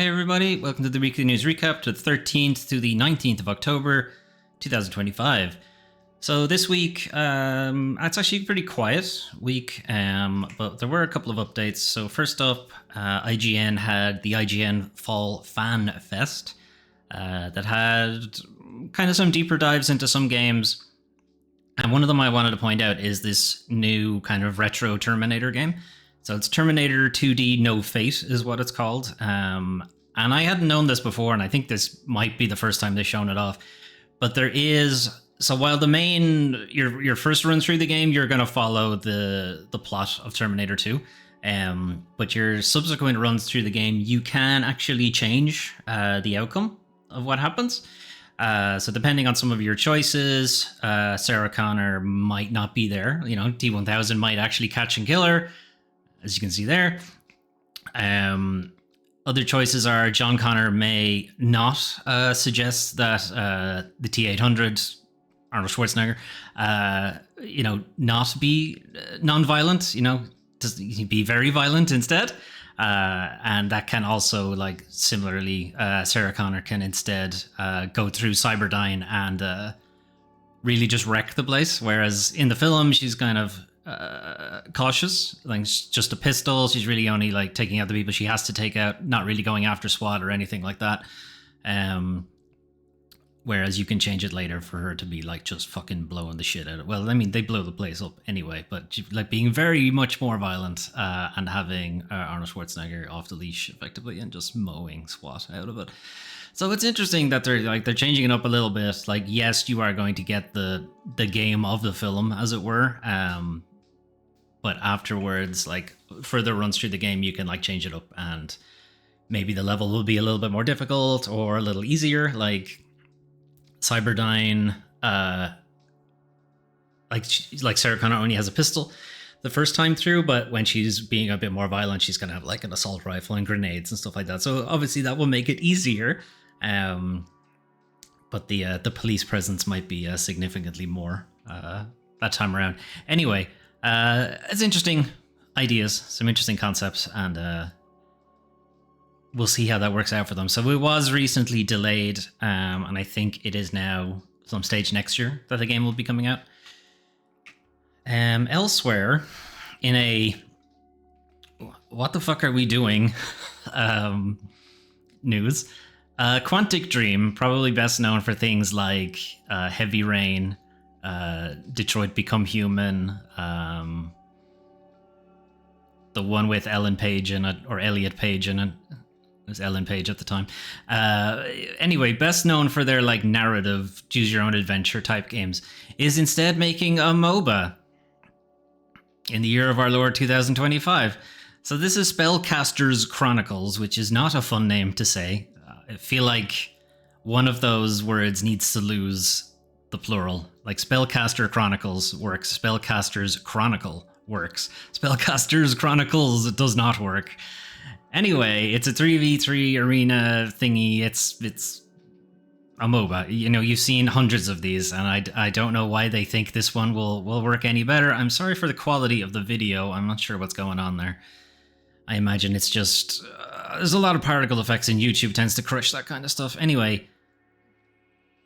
Hey everybody, welcome to the weekly news recap to the 13th to the 19th of October 2025. So this week, it's actually a pretty quiet week, but there were a couple of updates. So first up, IGN had the IGN Fall Fan Fest that had kind of some deeper dives into some games. And one of them I wanted to point out is this new kind of retro Terminator game. So it's Terminator 2D No Fate is what it's called. And I hadn't known this before, and I think this might be the first time they've shown it off. But there is... So while the main... Your first run through the game, you're going to follow the plot of Terminator 2. But your subsequent runs through the game, you can actually change the outcome of what happens. So depending on some of your choices, Sarah Connor might not be there. You know, T-1000 might actually catch and kill her, as you can see there. Other choices are John Connor may not suggest that the T-800, Arnold Schwarzenegger, not be non-violent, just be very violent instead. And that can also, like, similarly, Sarah Connor can instead go through Cyberdyne and really just wreck the place. Whereas in the film, she's kind of cautious, like just a pistol. She's really only like taking out the people she has to take out, not really going after SWAT or anything like that. Whereas you can change it later for her to be like just fucking blowing the shit out of it. Well, I mean, they blow the place up anyway, but she, like being very much more violent and having Arnold Schwarzenegger off the leash effectively and just mowing SWAT out of it. So it's interesting that they're changing it up a little bit. Like, yes, you are going to get the game of the film, as it were. But afterwards, like further runs through the game, you can like change it up, and maybe the level will be a little bit more difficult or a little easier. Like Cyberdyne, like Sarah Connor only has a pistol the first time through, but when she's being a bit more violent, she's gonna have like an assault rifle and grenades and stuff like that. So obviously that will make it easier. But the police presence might be significantly more that time around. Anyway, it's interesting ideas, some interesting concepts, and we'll see how that works out for them. So it was recently delayed, and I think it is now some stage next year that the game will be coming out. Elsewhere, in a what the fuck are we doing news, Quantic Dream, probably best known for things like Heavy Rain, Detroit Become Human, the one with Ellen Page in it, or Elliot Page in it. It was Ellen Page at the time. Anyway, best known for their like narrative, choose your own adventure type games, is instead making a MOBA in the year of our Lord 2025. So this is Spellcasters Chronicles, which is not a fun name to say. I feel like one of those words needs to lose the plural. Like Spellcaster Chronicles works, Spellcasters Chronicle works. Spellcasters Chronicles does not work. Anyway, it's a 3v3 arena thingy. It's a MOBA. You know, you've seen hundreds of these, and I don't know why they think this one will work any better. I'm sorry for the quality of the video. I'm not sure what's going on there. I imagine it's just... there's a lot of particle effects, and YouTube tends to crush that kind of stuff. Anyway,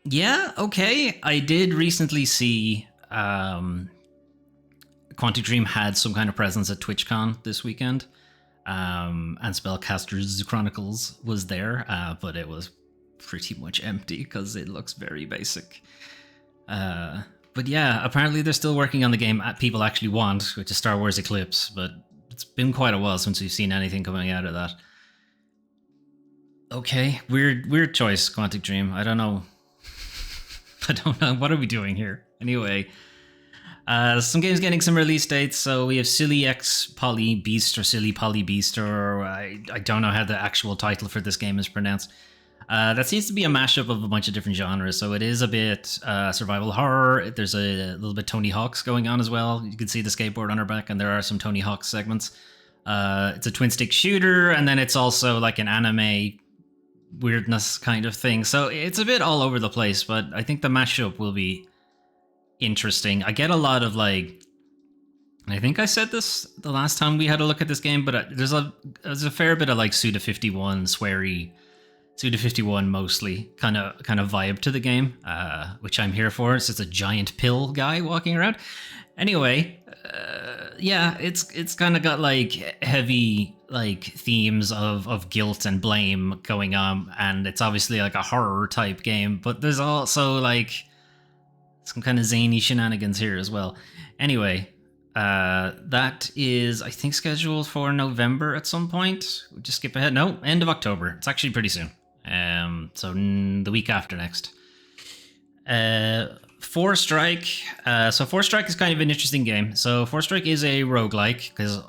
yeah, okay. I did recently see Quantic Dream had some kind of presence at TwitchCon this weekend, and Spellcasters Chronicles was there, but it was pretty much empty because it looks very basic. But yeah, apparently they're still working on the game people actually want, which is Star Wars Eclipse, but it's been quite a while since we've seen anything coming out of that. Okay, weird choice, Quantic Dream. I don't know. What are we doing here? Anyway, some games getting some release dates. So we have Silly X Poly Beast, or Silly Poly Beast, or I don't know how the actual title for this game is pronounced. That seems to be a mashup of a bunch of different genres. So it is a bit survival horror. There's a little bit Tony Hawk's going on as well. You can see the skateboard on her back, and there are some Tony Hawk segments. It's a twin stick shooter, and then it's also like an anime weirdness kind of thing. So it's a bit all over the place, but I think the mashup will be interesting. I get a lot of like I think I said this the last time we had a look at this game, but there's a fair bit of like Suda51 sweary, Suda51 mostly kind of vibe to the game, which I'm here for. It's just a giant pill guy walking around. Anyway, yeah, it's kind of got like heavy like themes of guilt and blame going on, and it's obviously like a horror type game, but there's also like some kind of zany shenanigans here as well. Anyway, that is, I think, scheduled for November at some point. We'll just skip ahead. No, end of October. It's actually pretty soon. So the week after next. Four Strike. So Four Strike is kind of an interesting game. So Four Strike is a roguelike, because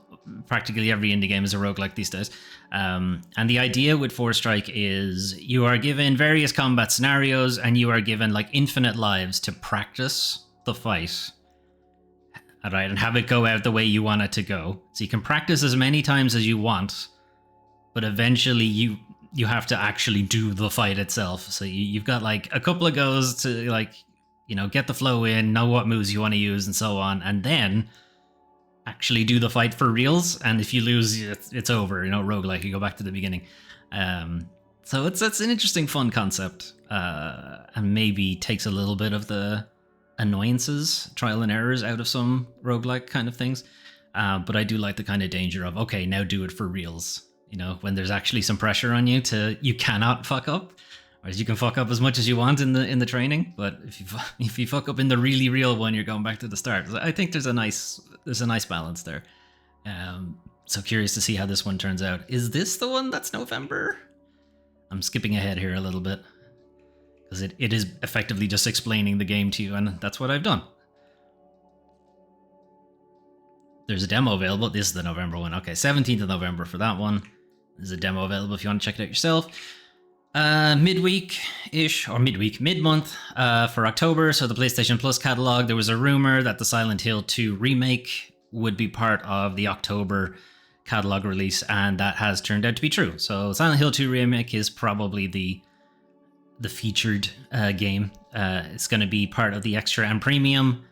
practically every indie game is a roguelike these days. And the idea with Four Strike is you are given various combat scenarios, and you are given like infinite lives to practice the fight. All right, and have it go out the way you want it to go. So you can practice as many times as you want, but eventually you have to actually do the fight itself. So you've got like a couple of goes to like, get the flow in, know what moves you want to use and so on, and then actually do the fight for reals. And if you lose, it's over, roguelike, you go back to the beginning. So it's an interesting, fun concept, and maybe takes a little bit of the annoyances, trial and errors out of some roguelike kind of things. But I do like the kind of danger of, okay, now do it for reals. When there's actually some pressure on you you cannot fuck up, whereas you can fuck up as much as you want in the training. But if you fuck up in the really real one, you're going back to the start. I think there's a nice balance there. So curious to see how this one turns out. Is this the one that's November? I'm skipping ahead here a little bit, because it is effectively just explaining the game to you, and that's what I've done. There's a demo available. This is the November one. Okay, 17th of November for that one. There's a demo available if you want to check it out yourself. Mid-month for October. So the PlayStation Plus catalog, there was a rumor that the Silent Hill 2 remake would be part of the October catalog release, and that has turned out to be true. So Silent Hill 2 remake is probably the featured game. It's going to be part of the extra and premium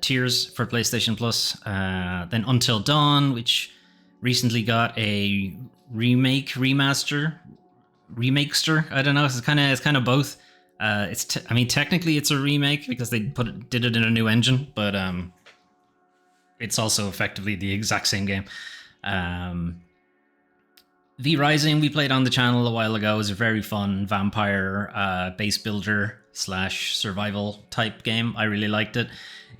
tiers for PlayStation Plus. Then Until Dawn, which recently got a remakester. I don't know. It's kind of both. Technically it's a remake because they did it in a new engine, but it's also effectively the exact same game. V Rising we played on the channel a while ago. It was a very fun vampire base builder / survival type game. I really liked it,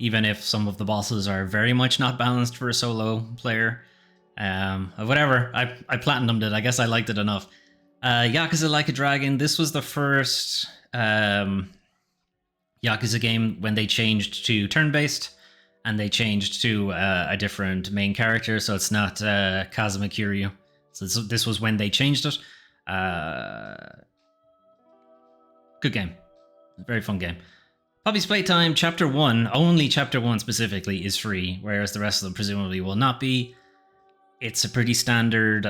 even if some of the bosses are very much not balanced for a solo player. Whatever, I platinumed it. I guess I liked it enough. Yakuza Like a Dragon. This was the first Yakuza game when they changed to turn-based, and they changed to a different main character, so it's not Kazuma Kiryu. So this was when they changed it. Good game. Very fun game. Puppy's Playtime Chapter 1, only Chapter 1 specifically, is free, whereas the rest of them presumably will not be. It's a pretty standard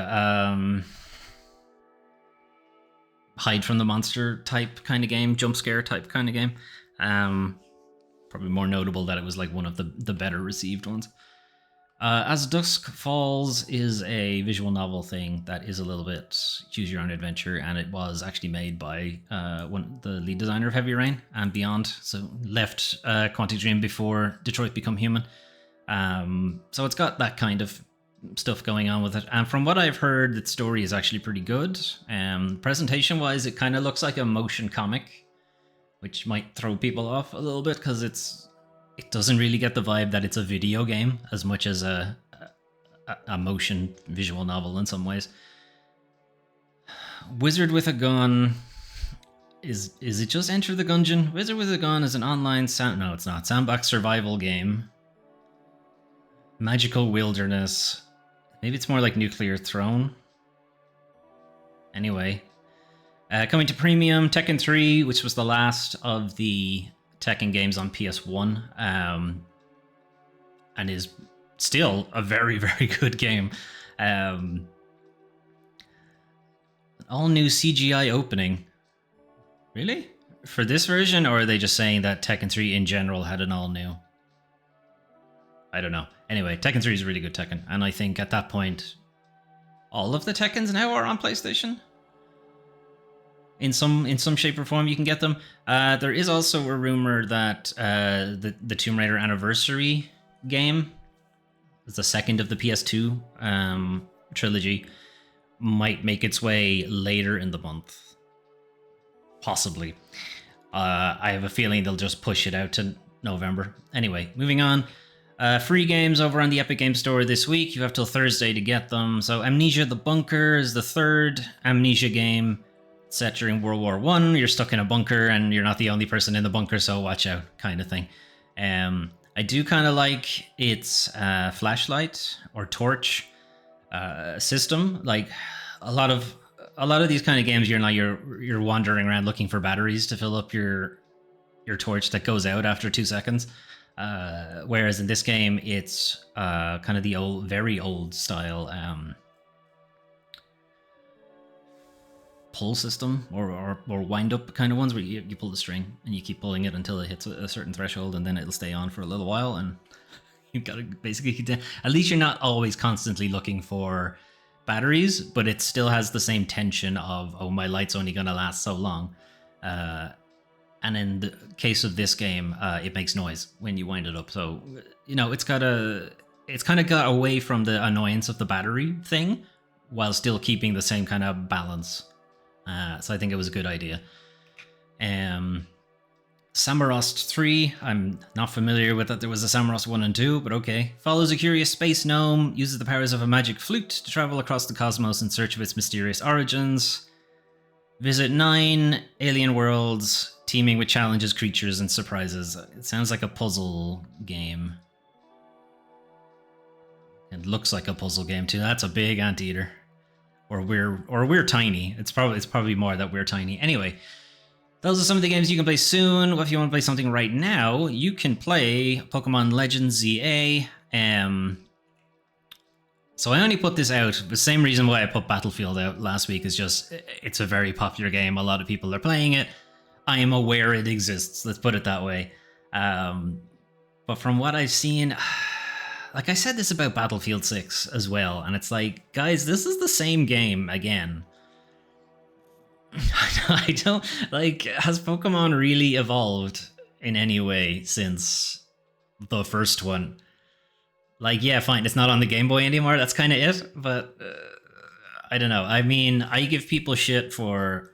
hide from the monster type kind of game, jump scare type kind of game. Probably more notable that it was like one of the better received ones. As Dusk Falls is a visual novel thing that is a little bit choose your own adventure, and it was actually made by the lead designer of Heavy Rain and Beyond, so left Quantic Dream before Detroit Become Human. So it's got that kind of stuff going on with it, and from what I've heard, the story is actually pretty good. Presentation wise, it kind of looks like a motion comic, which might throw people off a little bit because it doesn't really get the vibe that it's a video game as much as a motion visual novel in some ways. Wizard with a Gun, is it just Enter the Gungeon? Wizard with a Gun is an online no, it's not, sandbox survival game. Magical Wilderness. Maybe it's more like Nuclear Throne. Anyway. Coming to premium, Tekken 3, which was the last of the Tekken games on PS1, and is still a very, very good game. All new CGI opening. Really? For this version, or are they just saying that Tekken 3 in general had an all new? I don't know. Anyway, Tekken 3 is a really good Tekken, and I think at that point, all of the Tekkens now are on PlayStation. In some shape or form, you can get them. There is also a rumor that the Tomb Raider Anniversary game, the second of the PS2 trilogy, might make its way later in the month. Possibly. I have a feeling they'll just push it out to November. Anyway, moving on. Free games over on the Epic Games Store this week. You have till Thursday to get them. So Amnesia the Bunker is the third Amnesia game set during World War I. You're stuck in a bunker and you're not the only person in the bunker, so watch out, kind of thing. I do kind of like its flashlight or torch system. Like a lot of these kind of games, you're wandering around looking for batteries to fill up your torch that goes out after 2 seconds. Whereas in this game, it's kind of the very old style pull system or wind up kind of ones where you pull the string and you keep pulling it until it hits a certain threshold, and then it'll stay on for a little while, and you've got to basically at least you're not always constantly looking for batteries, but it still has the same tension of, oh, my light's only going to last so long. And in the case of this game, it makes noise when you wind it up. So, it's kind of got away from the annoyance of the battery thing while still keeping the same kind of balance. So I think it was a good idea. Samorost 3, I'm not familiar with that. There was a Samorost 1 and 2, but okay. Follows a curious space gnome, uses the powers of a magic flute to travel across the cosmos in search of its mysterious origins. Visit 9 alien worlds, teeming with challenges, creatures, and surprises. It sounds like a puzzle game. It looks like a puzzle game too. That's a big anteater. Or we're tiny. It's probably more that we're tiny. Anyway, those are some of the games you can play soon. If you want to play something right now, you can play Pokemon Legends ZA. So I only put this out, the same reason why I put Battlefield out last week is just, it's a very popular game. A lot of people are playing it. I am aware it exists, let's put it that way. But from what I've seen, like I said this about Battlefield 6 as well, and it's like, guys, this is the same game again. I don't, like, has Pokemon really evolved in any way since the first one? Like, yeah, fine, it's not on the Game Boy anymore, that's kind of it, but I don't know. I mean, I give people shit for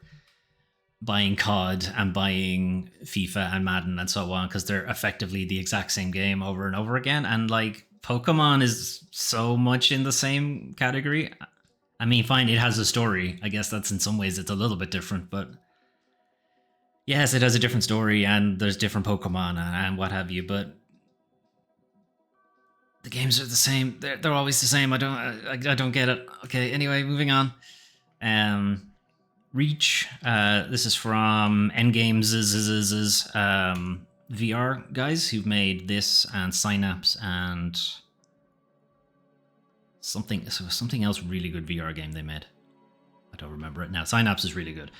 buying COD and buying FIFA and Madden and so on because they're effectively the exact same game over and over again, and like, Pokemon is so much in the same category. I mean, fine, it has a story. I guess that's in some ways it's a little bit different, but yes, it has a different story and there's different Pokemon and what have you, but the games are the same. They're always the same. I don't get it. Okay, anyway, moving on. Reach. This is from Endgame's VR guys who've made this and Synapse and something else really good VR game they made. I don't remember it now. Synapse is really good.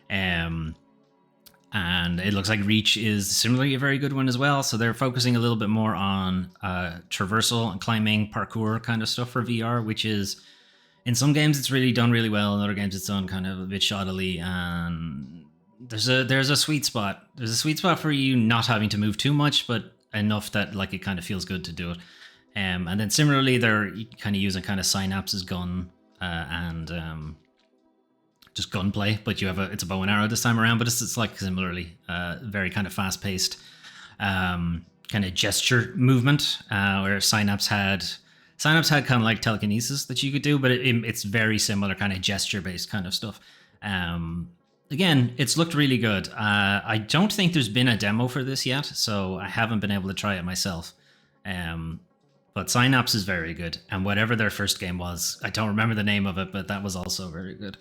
And it looks like Reach is similarly a very good one as well. So they're focusing a little bit more on traversal and climbing, parkour kind of stuff for VR, which is, in some games it's really done really well. In other games it's done kind of a bit shoddily. And there's a sweet spot. There's a sweet spot for you not having to move too much, but enough that like it kind of feels good to do it. And then similarly, they're kind of using kind of Synapse's gun and just gunplay, but it's a bow and arrow this time around. But it's like similarly very kind of fast paced kind of gesture movement, where Synapse had kind of like telekinesis that you could do, but it's very similar kind of gesture based kind of stuff. Again, it's looked really good. I don't think there's been a demo for this yet, so I haven't been able to try it myself. But Synapse is very good, and whatever their first game was, I don't remember the name of it, but that was also very good.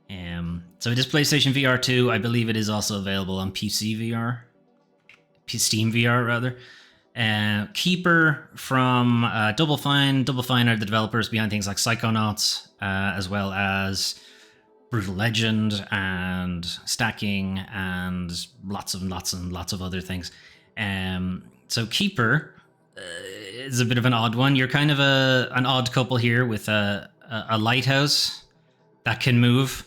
So it is PlayStation VR 2. I believe it is also available on PC VR, Steam VR rather. Keeper from Double Fine. Double Fine are the developers behind things like Psychonauts, as well as Brutal Legend and Stacking and lots of other things. So Keeper, is a bit of an odd one. You're kind of an odd couple here with a lighthouse that can move.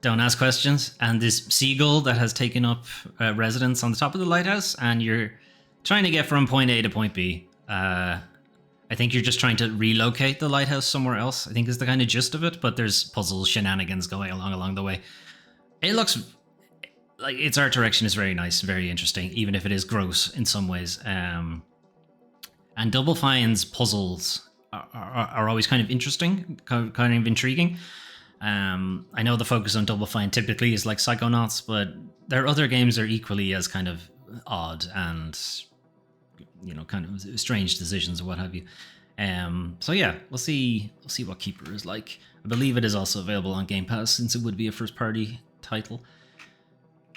Don't ask questions. And this seagull that has taken up residence on the top of the lighthouse, and you're trying to get from point A to point B. I think you're just trying to relocate the lighthouse somewhere else, I think is the kind of gist of it, but there's puzzle shenanigans going along the way. It looks like its art direction is very nice, very interesting, even if it is gross in some ways. And Double Fine's puzzles are always kind of interesting, kind of intriguing. I know the focus on Double Fine typically is like Psychonauts, but their other games are equally as kind of odd and, you know, kind of strange decisions or what have you. So yeah, we'll see what Keeper is like. I believe it is also available on Game Pass, since it would be a first-party title.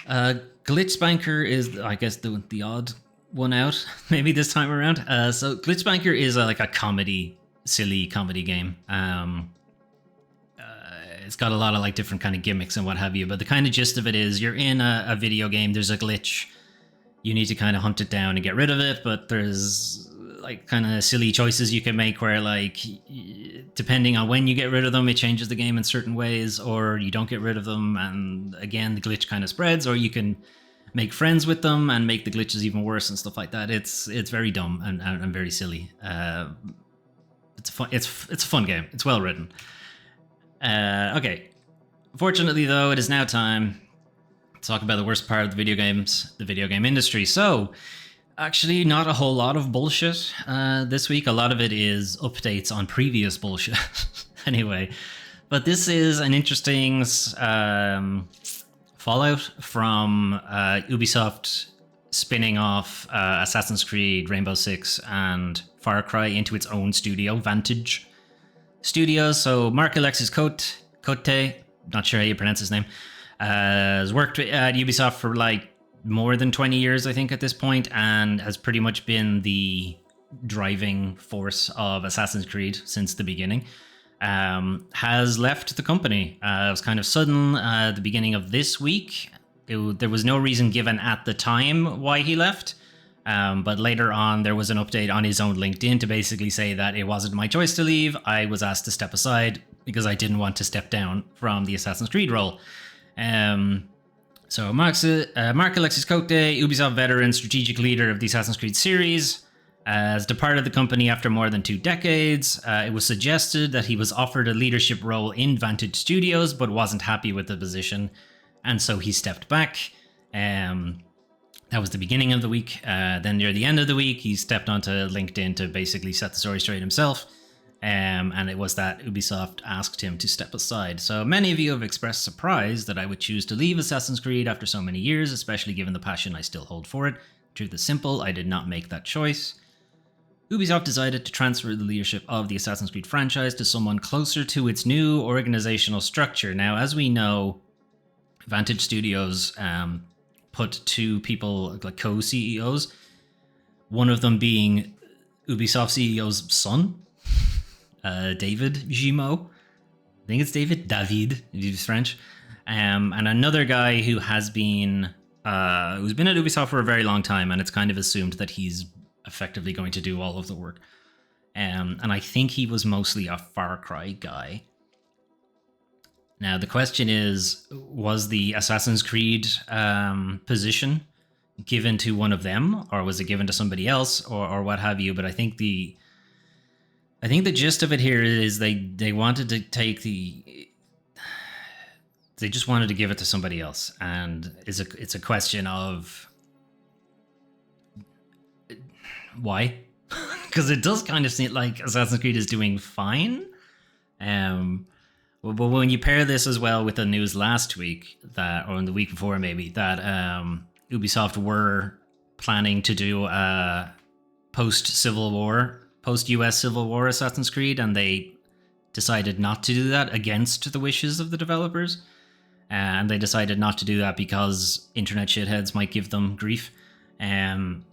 Glitch Spanker is, I guess, the odd one out, maybe this time around. So Glitch Spanker is like a silly comedy game. It's got a lot of like different kind of gimmicks and what have you, but the kind of gist of it is you're in a video game, there's a glitch, you need to kind of hunt it down and get rid of it, but there's like kind of silly choices you can make where, like, depending on when you get rid of them, it changes the game in certain ways, or you don't get rid of them and again the glitch kind of spreads, or you can make friends with them and make the glitches even worse and stuff like that. It's very dumb and very silly. It's a fun game. It's well written. Okay. Fortunately, though, it is now time to talk about the worst part of the video game industry. So, actually, not a whole lot of bullshit this week. A lot of it is updates on previous bullshit. Anyway, but this is an interesting fallout from Ubisoft spinning off Assassin's Creed, Rainbow Six, and Far Cry into its own studio, Vantage Studios. So Mark Alexis Cote, not sure how you pronounce his name, has worked at Ubisoft for like more than 20 years, I think, at this point, and has pretty much been the driving force of Assassin's Creed since the beginning. Has left the company. It was kind of sudden at the beginning of this week. There was no reason given at the time why he left. But later on, there was an update on his own LinkedIn to basically say that it wasn't my choice to leave. I was asked to step aside because I didn't want to step down from the Assassin's Creed role. So Mark Alexis Cote, Ubisoft veteran, strategic leader of the Assassin's Creed series, has departed the company after more than 2 decades. It was suggested that he was offered a leadership role in Vantage Studios, but wasn't happy with the position, and so he stepped back. That was the beginning of the week. Then near the end of the week, he stepped onto LinkedIn to basically set the story straight himself. And it was that Ubisoft asked him to step aside. So many of you have expressed surprise that I would choose to leave Assassin's Creed after so many years, especially given the passion I still hold for it. Truth is simple, I did not make that choice. Ubisoft decided to transfer the leadership of the Assassin's Creed franchise to someone closer to its new organizational structure. Now, as we know, Vantage Studios put 2 people, like co-CEOs, one of them being Ubisoft CEO's son, David Gimo. I think it's David if he's French. And another guy who has been who's been at Ubisoft for a very long time, and it's kind of assumed that he's effectively going to do all of the work. And I think he was mostly a Far Cry guy. Now, the question is, was the Assassin's Creed position given to one of them, or was it given to somebody else, or what have you? But I think the gist of it here is they wanted to take they just wanted to give it to somebody else, and it's a question of why, because it does kind of seem like Assassin's Creed is doing fine. But when you pair this as well with the news last week, or in the week before maybe, that Ubisoft were planning to do a post-US Civil War Assassin's Creed, and they decided not to do that against the wishes of the developers. And they decided not to do that because internet shitheads might give them grief. And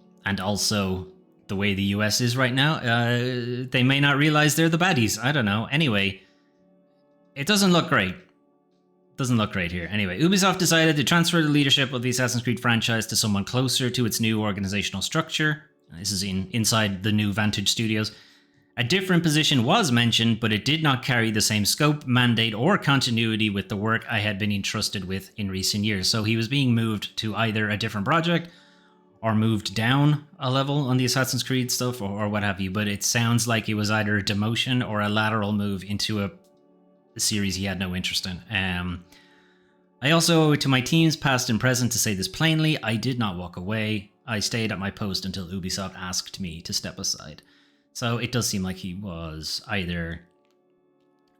also, the way the US is right now, they may not realize they're the baddies. I don't know. Anyway, it doesn't look great. Doesn't look great here. Anyway, Ubisoft decided to transfer the leadership of the Assassin's Creed franchise to someone closer to its new organizational structure. This is inside the new Vantage Studios. A different position was mentioned, but it did not carry the same scope, mandate, or continuity with the work I had been entrusted with in recent years. So he was being moved to either a different project or moved down a level on the Assassin's Creed stuff or what have you. But it sounds like it was either a demotion or a lateral move into a series he had no interest in. I also owe it to my teams, past and present, to say this plainly. I did not walk away. I stayed at my post until Ubisoft asked me to step aside. So it does seem like he was either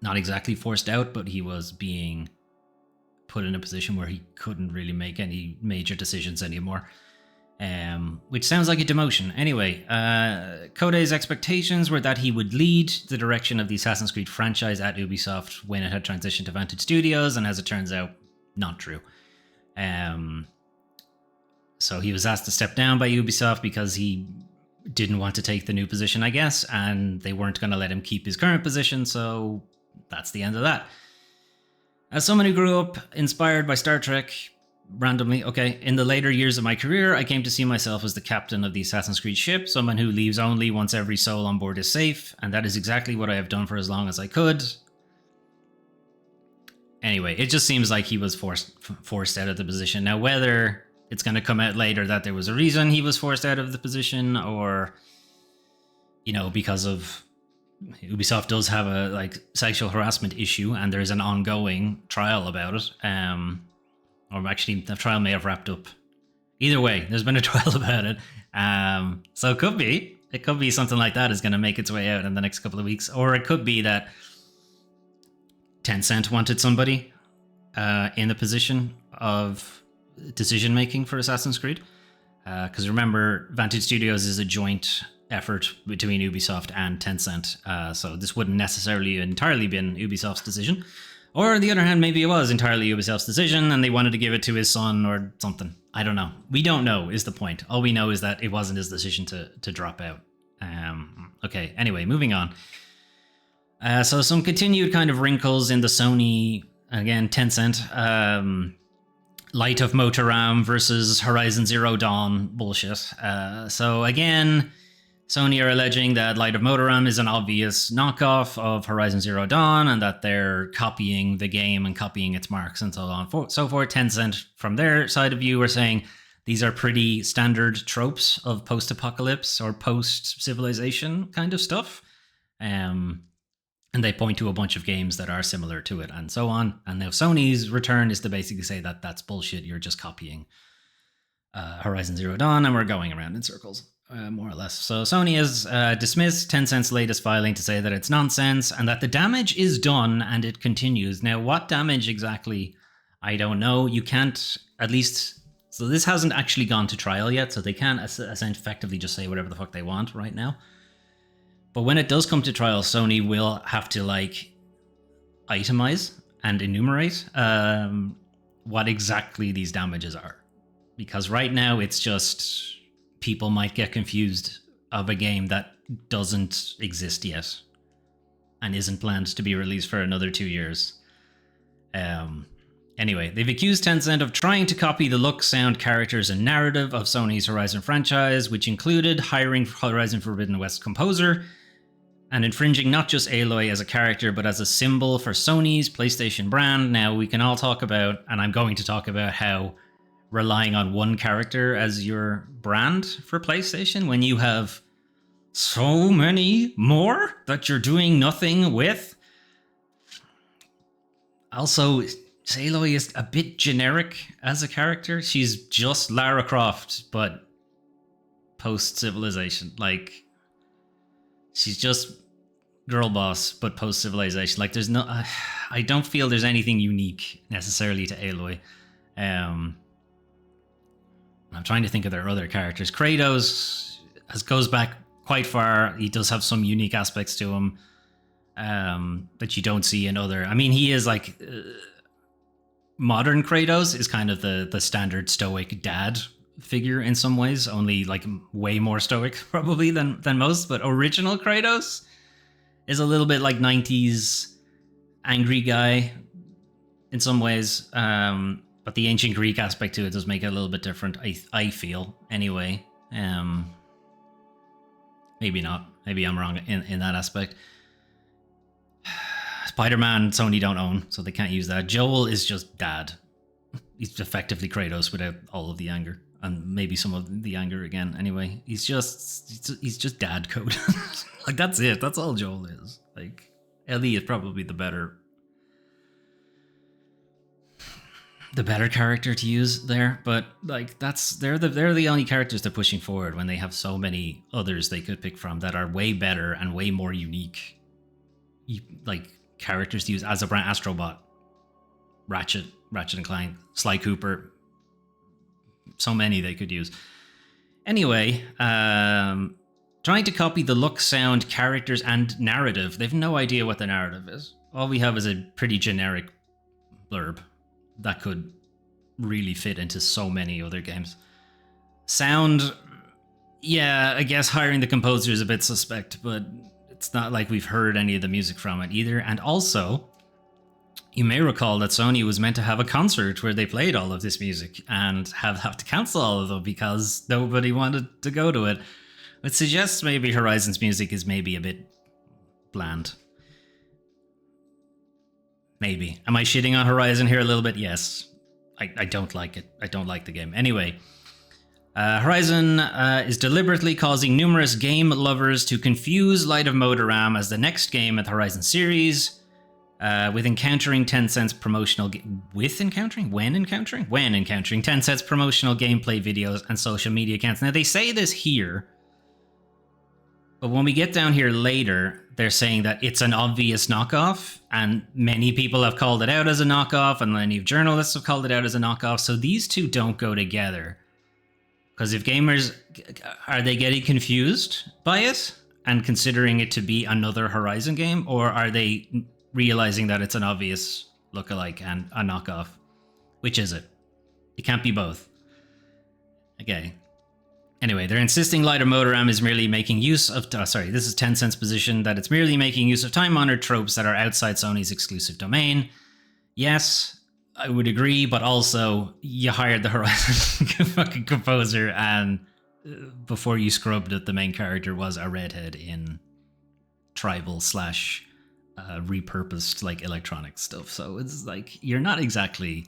not exactly forced out, but he was being put in a position where he couldn't really make any major decisions anymore. Which sounds like a demotion. Anyway, Kodai's expectations were that he would lead the direction of the Assassin's Creed franchise at Ubisoft when it had transitioned to Vantage Studios, and as it turns out, not true. So he was asked to step down by Ubisoft because he didn't want to take the new position, I guess, and they weren't going to let him keep his current position, so that's the end of that. As someone who grew up inspired by Star Trek, randomly, in the later years of my career, I came to see myself as the captain of the Assassin's Creed ship, someone who leaves only once every soul on board is safe, and that is exactly what I have done for as long as I could. Anyway, it just seems like he was forced out of the position. Now, whether it's going to come out later that there was a reason he was forced out of the position, or, because of Ubisoft does have a sexual harassment issue and there's an ongoing trial about it. Or actually, the trial may have wrapped up. Either way, there's been a trial about it. So it could be something like that is going to make its way out in the next couple of weeks. Or it could be that Tencent wanted somebody in the position of decision making for Assassin's Creed. Because remember, Vantage Studios is a joint effort between Ubisoft and Tencent. So this wouldn't necessarily entirely been Ubisoft's decision. Or on the other hand, maybe it was entirely Ubisoft's decision and they wanted to give it to his son or something. I don't know. We don't know is the point. All we know is that it wasn't his decision to drop out. Anyway, moving on. So some continued kind of wrinkles in the Sony, again, Tencent, Light of Motoram versus Horizon Zero Dawn bullshit. So again, Sony are alleging that Light of Motoram is an obvious knockoff of Horizon Zero Dawn and that they're copying the game and copying its marks and so on and so forth. Tencent, from their side of view, are saying these are pretty standard tropes of post-apocalypse or post-civilization kind of stuff. And they point to a bunch of games that are similar to it and so on. And now Sony's return is to basically say that that's bullshit. You're just copying Horizon Zero Dawn and we're going around in circles. More or less. So Sony has dismissed Tencent's latest filing to say that it's nonsense and that the damage is done and it continues. Now, what damage exactly? I don't know. You can't, at least, so this hasn't actually gone to trial yet, so they can't effectively just say whatever the fuck they want right now. But when it does come to trial, Sony will have to itemize and enumerate what exactly these damages are. Because right now it's just people might get confused of a game that doesn't exist yet and isn't planned to be released for another 2 years. Anyway, they've accused Tencent of trying to copy the look, sound, characters, and narrative of Sony's Horizon franchise, which included hiring Horizon Forbidden West composer and infringing not just Aloy as a character, but as a symbol for Sony's PlayStation brand. Now, we can all talk about, and I'm going to talk about, how relying on one character as your brand for PlayStation when you have so many more that you're doing nothing with. Also, Aloy is a bit generic as a character. She's just Lara Croft, but post-civilization. She's just girl boss, but post-civilization. There's no... I don't feel there's anything unique necessarily to Aloy. I'm trying to think of their other characters. Kratos goes back quite far. He does have some unique aspects to him that you don't see in other... I mean, he is modern Kratos is kind of the standard stoic dad figure in some ways, only way more stoic probably than most. But original Kratos is a little bit 90s angry guy in some ways. But the ancient Greek aspect to it does make it a little bit different, I feel, anyway. Maybe not. Maybe I'm wrong in that aspect. Spider-Man, Sony don't own, so they can't use that. Joel is just dad. He's effectively Kratos without all of the anger, and maybe some of the anger again. Anyway, he's just dad code. Like, that's it. That's all Joel is. Like, Ellie is probably the better character to use there, but like they're the only characters they're pushing forward when they have so many others they could pick from that are way better and way more unique, like characters to use as a brand. Astrobot, Ratchet and Clank, Sly Cooper, so many they could use. Anyway, trying to copy the look, sound, characters, and narrative. They've no idea what the narrative is. All we have is a pretty generic blurb that could really fit into so many other games. Sound, yeah, I guess hiring the composer is a bit suspect, but it's not like we've heard any of the music from it either. And also, you may recall that Sony was meant to have a concert where they played all of this music and have to cancel all of them because nobody wanted to go to it. It suggests maybe Horizon's music is maybe a bit bland. Maybe. Am I shitting on Horizon here a little bit? Yes. I don't like it. I don't like the game. Anyway, Horizon is deliberately causing numerous game lovers to confuse Light of Motoram as the next game in the Horizon series, when encountering Tencent's promotional gameplay videos and social media accounts. Now, they say this here, but when we get down here later, they're saying that it's an obvious knockoff, and many people have called it out as a knockoff, and many journalists have called it out as a knockoff. So these two don't go together. Because if gamers, are they getting confused by it and considering it to be another Horizon game, or are they realizing that it's an obvious lookalike and a knockoff? Which is it? It can't be both. Okay. Anyway, they're insisting Light of Motoram is merely making use of... this is Tencent's position, that it's merely making use of time-honored tropes that are outside Sony's exclusive domain. Yes, I would agree, but also, you hired the Horizon fucking composer, and before you scrubbed it, the main character was a redhead in tribal / repurposed, like, electronic stuff. So it's like, you're not exactly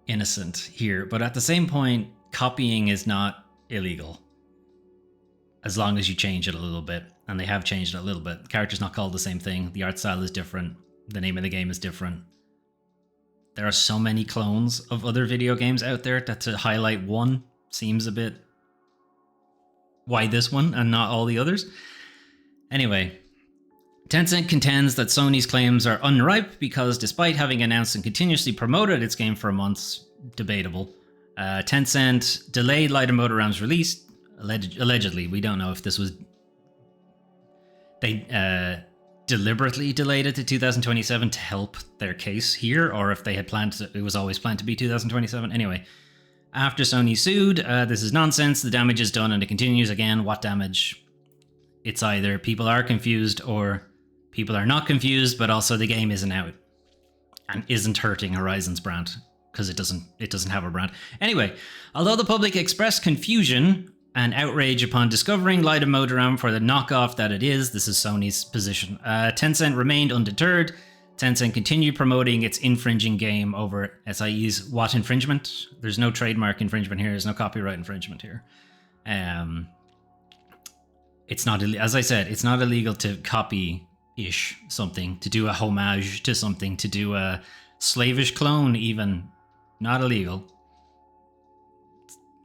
innocent here, but at the same point, copying is not illegal as long as you change it a little bit, and they have changed it a little bit. The character's not called the same thing, the art style is different, the name of the game is different. There are so many clones of other video games out there that to highlight one seems a bit... Why this one and not all the others? Anyway, Tencent contends that Sony's claims are unripe because despite having announced and continuously promoted its game for months, debatable, Tencent delayed Light of Motoram's release, allegedly. We don't know if this was... They deliberately delayed it to 2027 to help their case here, or if they had planned to, it was always planned to be 2027. Anyway, after Sony sued, this is nonsense, the damage is done, and it continues. Again, what damage? It's either people are confused or people are not confused, but also the game isn't out and isn't hurting Horizon's brand, because it doesn't have a brand. Anyway, although the public expressed confusion and outrage upon discovering Light of Motoram for the knockoff that it is, this is Sony's position, Tencent remained undeterred. Tencent continued promoting its infringing game over SIE's what infringement? There's no trademark infringement here, there's no copyright infringement here. It's not, as I said, it's not illegal to copy-ish something, to do a homage to something, to do a slavish clone even. Not illegal.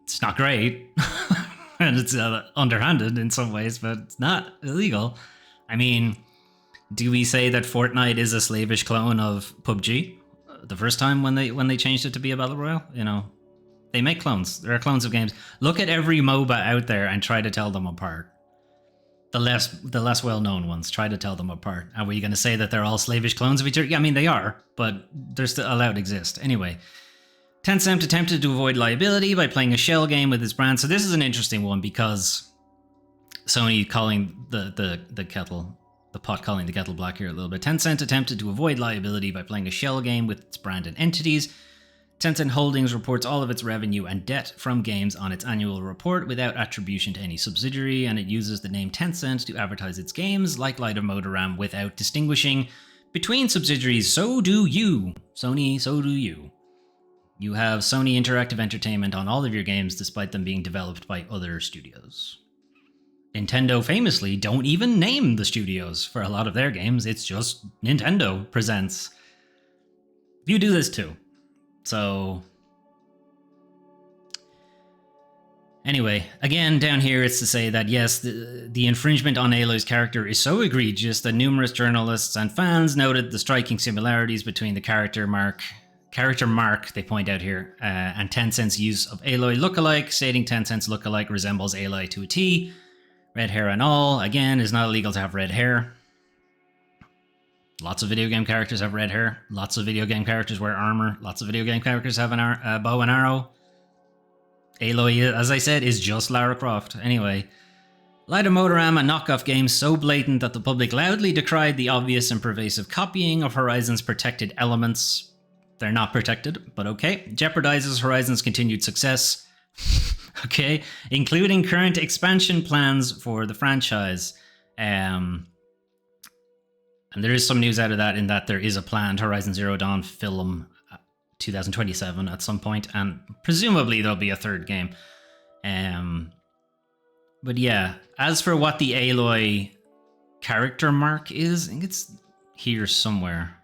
It's not great. And it's underhanded in some ways, but it's not illegal. I mean, do we say that Fortnite is a slavish clone of PUBG? The first time when they changed it to be a battle royale? You know, they make clones. There are clones of games. Look at every MOBA out there and try to tell them apart. The less well-known ones, try to tell them apart. Are we going to say that they're all slavish clones of each other? Yeah, I mean, they are, but they're still allowed to exist. Anyway, Tencent attempted to avoid liability by playing a shell game with its brand. So this is an interesting one because Sony calling the pot calling the kettle black here a little bit. Tencent attempted to avoid liability by playing a shell game with its brand and entities. Tencent Holdings reports all of its revenue and debt from games on its annual report without attribution to any subsidiary, and it uses the name Tencent to advertise its games like Light of Motoram without distinguishing between subsidiaries. So do you, Sony, so do you. You have Sony Interactive Entertainment on all of your games despite them being developed by other studios. Nintendo famously don't even name the studios for a lot of their games. It's just Nintendo presents. You do this too. So anyway, again, down here it's to say that yes, the infringement on Aloy's character is so egregious that numerous journalists and fans noted the striking similarities between the character mark they point out here, and Tencent's use of Aloy lookalike, stating Tencent's lookalike resembles Aloy to a T. Red hair and all. Again, it's not illegal to have red hair. Lots of video game characters have red hair. Lots of video game characters wear armor. Lots of video game characters have a bow and arrow. Aloy, as I said, is just Lara Croft. Anyway, Light of Motoram, a knockoff game so blatant that the public loudly decried the obvious and pervasive copying of Horizon's protected elements. They're not protected, but okay. Jeopardizes Horizon's continued success. Okay, including current expansion plans for the franchise. And there is some news out of that in that there is a planned Horizon Zero Dawn film 2027 at some point, and presumably there'll be a third game. But yeah, as for what the Aloy character mark is, I think it's here somewhere.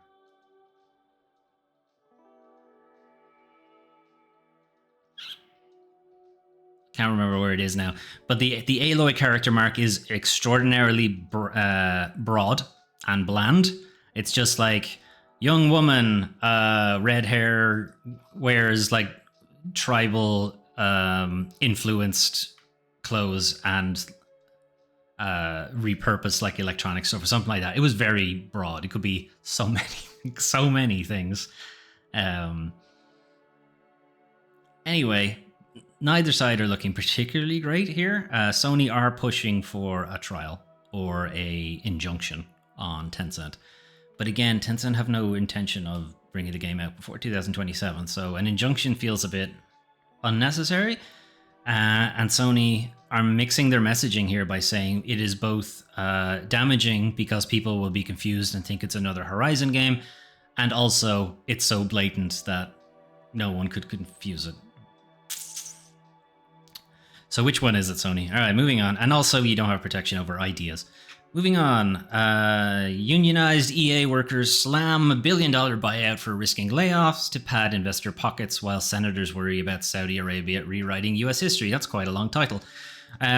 Can't remember where it is now. But the Aloy character mark is extraordinarily broad and bland. It's just like young woman, red hair, wears like tribal influenced clothes and repurposed like electronic stuff or something like that. It was very broad. It could be so many things. Anyway, neither side are looking particularly great here. Sony are pushing for a trial or a injunction on Tencent. But again, Tencent have no intention of bringing the game out before 2027, so an injunction feels a bit unnecessary. And Sony are mixing their messaging here by saying it is both damaging because people will be confused and think it's another Horizon game, and also it's so blatant that no one could confuse it. So which one is it, Sony? All right, moving on. And also, you don't have protection over ideas. Moving on. Unionized EA workers slam $1 billion buyout for risking layoffs to pad investor pockets while senators worry about Saudi Arabia rewriting US history. That's quite a long title.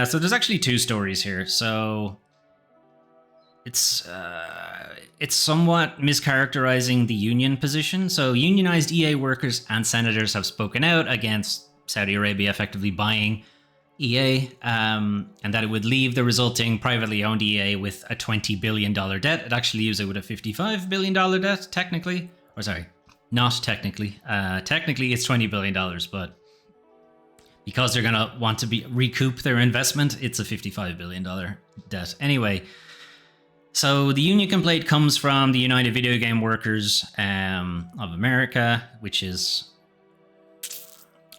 So there's actually two stories here. So it's somewhat mischaracterizing the union position. So unionized EA workers and senators have spoken out against Saudi Arabia effectively buying EA, and that it would leave the resulting privately owned EA with a $20 billion debt. It actually leaves it with a $55 billion debt, technically. Or sorry, not technically. Technically, it's $20 billion, but because they're going to want to recoup their investment, it's a $55 billion debt. Anyway, so the union complaint comes from the United Video Game Workers of America, which is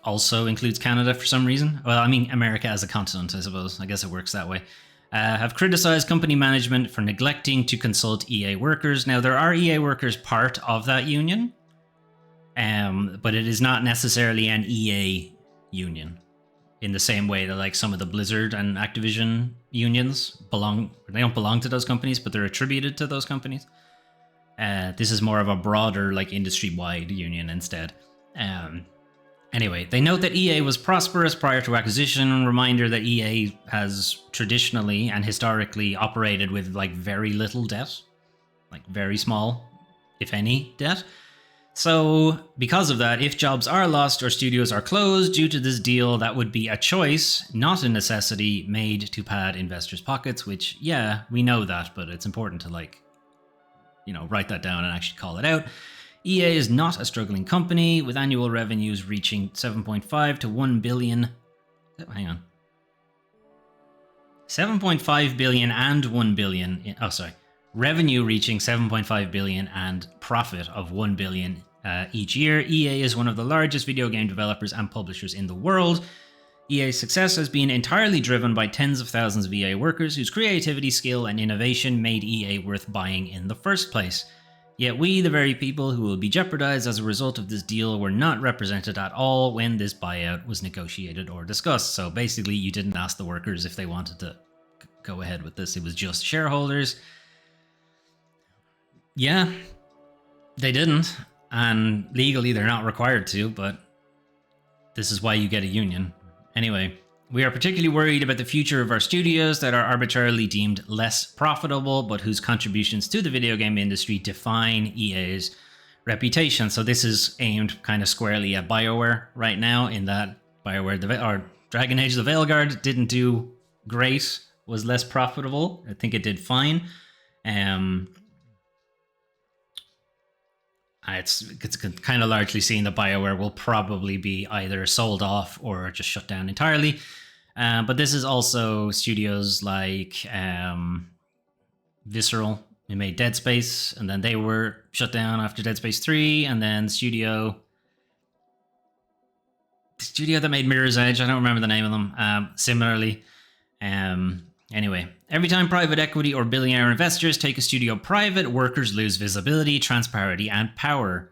also includes Canada for some reason. Well, I mean, America as a continent, I suppose. I guess it works that way. Have criticized company management for neglecting to consult EA workers. Now, there are EA workers part of that union, but it is not necessarily an EA union in the same way that like some of the Blizzard and Activision unions they don't belong to those companies, but they're attributed to those companies. This is more of a broader, like industry-wide union instead. Anyway, they note that EA was prosperous prior to acquisition. Reminder that EA has traditionally and historically operated with like very little debt, like very small, if any, debt. So because of that, if jobs are lost or studios are closed due to this deal, that would be a choice, not a necessity, made to pad investors' pockets, which, yeah, we know that, but it's important to write that down and actually call it out. EA is not a struggling company, with annual revenues reaching 7.5 to 1 billion. Hang on. 7.5 billion and 1 billion. Revenue reaching 7.5 billion and profit of 1 billion each year. EA is one of the largest video game developers and publishers in the world. EA's success has been entirely driven by tens of thousands of EA workers whose creativity, skill, and innovation made EA worth buying in the first place. Yet we, the very people who will be jeopardized as a result of this deal, were not represented at all when this buyout was negotiated or discussed. So basically, you didn't ask the workers if they wanted to go ahead with this. It was just shareholders. Yeah, they didn't. And legally, they're not required to, but this is why you get a union. Anyway, we are particularly worried about the future of our studios that are arbitrarily deemed less profitable, but whose contributions to the video game industry define EA's reputation. So this is aimed kind of squarely at BioWare right now, in that Dragon Age the Veilguard didn't do great, was less profitable. I think it did fine. It's kind of largely seen that BioWare will probably be either sold off or just shut down entirely. But this is also studios like Visceral, who made Dead Space, and then they were shut down after Dead Space 3, and then the studio that made Mirror's Edge, I don't remember the name of them, similarly. Anyway, every time private equity or billionaire investors take a studio private, workers lose visibility, transparency, and power.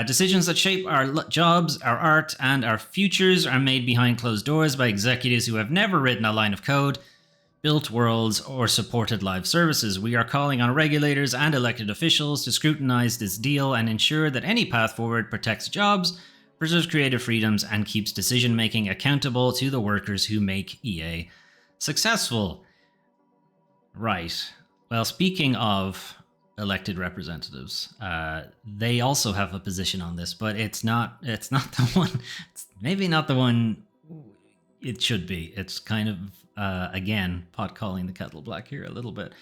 Decisions that shape our jobs, our art, and our futures are made behind closed doors by executives who have never written a line of code, built worlds, or supported live services. We are calling on regulators and elected officials to scrutinize this deal and ensure that any path forward protects jobs, preserves creative freedoms, and keeps decision-making accountable to the workers who make EA successful. Right. Well, speaking of elected representatives, they also have a position on this, but it's not the one, it's maybe not the one it should be. It's kind of, again, pot calling the kettle black here a little bit.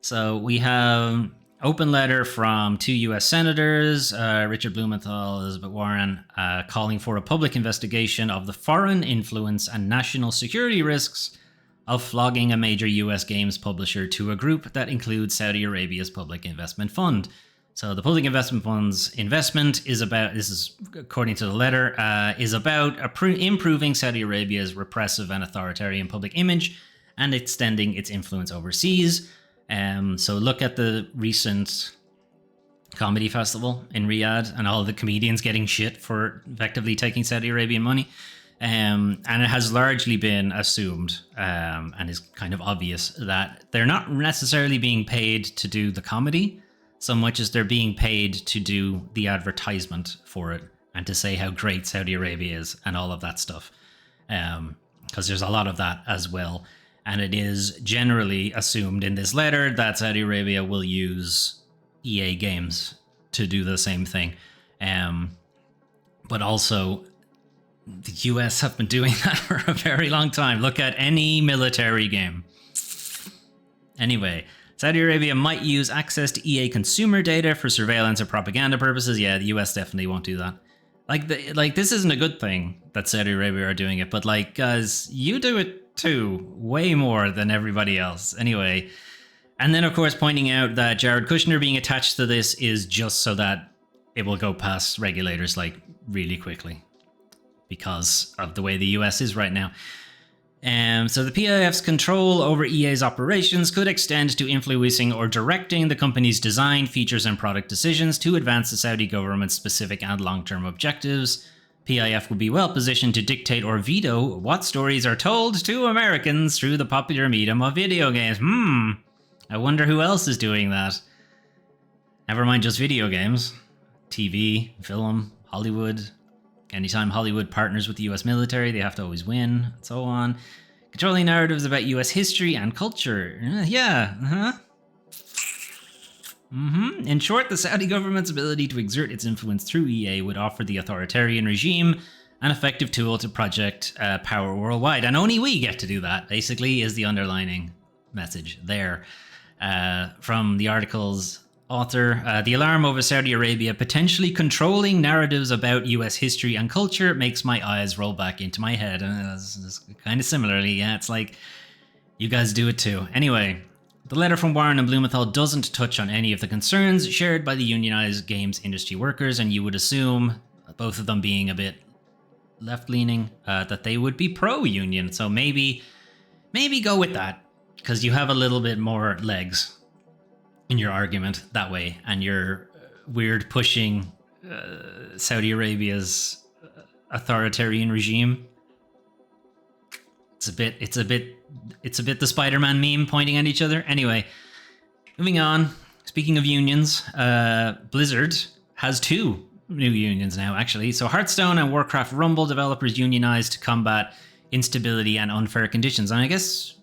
So we have open letter from 2 U.S. senators, Richard Blumenthal, Elizabeth Warren, calling for a public investigation of the foreign influence and national security risks of flogging a major U.S. games publisher to a group that includes Saudi Arabia's Public Investment Fund. So the Public Investment Fund's investment is about, this is according to the letter, is about improving Saudi Arabia's repressive and authoritarian public image and extending its influence overseas. So look at the recent comedy festival in Riyadh and all the comedians getting shit for effectively taking Saudi Arabian money. And it has largely been assumed, and is kind of obvious, that they're not necessarily being paid to do the comedy so much as they're being paid to do the advertisement for it and to say how great Saudi Arabia is and all of that stuff. Because there's a lot of that as well. And it is generally assumed in this letter that Saudi Arabia will use EA games to do the same thing. But also, the US have been doing that for a very long time. Look at any military game. Anyway, Saudi Arabia might use access to EA consumer data for surveillance or propaganda purposes. Yeah, the US definitely won't do that. Like this isn't a good thing that Saudi Arabia are doing it, but like, guys, you do it too, way more than everybody else. Anyway, and then of course pointing out that Jared Kushner being attached to this is just so that it will go past regulators like really quickly because of the way the US is right now. So the PIF's control over EA's operations could extend to influencing or directing the company's design, features, and product decisions to advance the Saudi government's specific and long-term objectives. PIF would be well positioned to dictate or veto what stories are told to Americans through the popular medium of video games. I wonder who else is doing that. Never mind just video games. TV, film, Hollywood. Anytime Hollywood partners with the US military, they have to always win, and so on. Controlling narratives about US history and culture. In short, the Saudi government's ability to exert its influence through EA would offer the authoritarian regime an effective tool to project power worldwide. And only we get to do that, basically, is the underlining message there. From the article's author, the alarm over Saudi Arabia potentially controlling narratives about US history and culture makes my eyes roll back into my head. And it's kind of similarly, yeah, it's like, you guys do it too. Anyway, The letter from Warren and Blumenthal doesn't touch on any of the concerns shared by the unionized games industry workers, and you would assume, both of them being a bit left-leaning, that they would be pro-union. So maybe go with that, because you have a little bit more legs in your argument that way, and you're weird pushing Saudi Arabia's authoritarian regime. It's a bit the Spider-Man meme pointing at each other. Anyway, moving on. Speaking of unions, Blizzard has 2 new unions now, actually. So Hearthstone and Warcraft Rumble developers unionized to combat instability and unfair conditions. And I guess